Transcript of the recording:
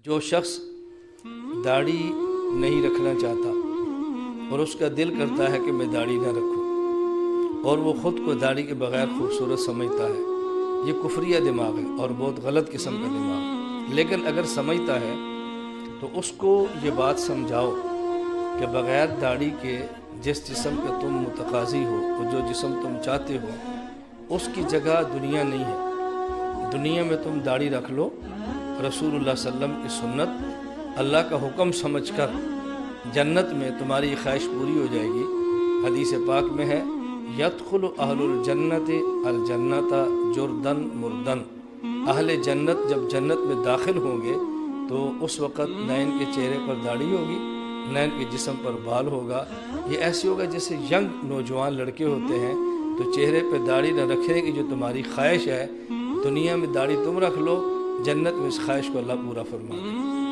جو شخص داڑھی نہیں رکھنا چاہتا اور اس کا دل کرتا ہے کہ میں داڑھی نہ رکھوں اور وہ خود کو داڑھی کے بغیر خوبصورت سمجھتا ہے، یہ کفریہ دماغ ہے اور بہت غلط قسم کا دماغ ہے۔ لیکن اگر سمجھتا ہے تو اس کو یہ بات سمجھاؤ کہ بغیر داڑھی کے جس جسم کے تم متقاضی ہو اور جو جسم تم چاہتے ہو اس کی جگہ دنیا نہیں ہے۔ دنیا میں تم داڑھی رکھ لو، رسول اللہ صلی اللہ علیہ وسلم کی سنت اللہ کا حکم سمجھ کر جنت میں تمہاری خواہش پوری ہو جائے گی۔ حدیث پاک میں ہے یدخل اہل الجنت الجنت جردن مردن، اہل جنت جب جنت میں داخل ہوں گے تو اس وقت نہ ان کے چہرے پر داڑھی ہوگی نہ ان کے جسم پر بال ہوگا، یہ ایسے ہوگا جیسے ینگ نوجوان لڑکے ہوتے ہیں۔ تو چہرے پہ داڑھی نہ رکھنے کی جو تمہاری خواہش ہے، دنیا میں داڑھی تم رکھ لو، جنت میں اس خواہش کو اللہ پورا فرما دے۔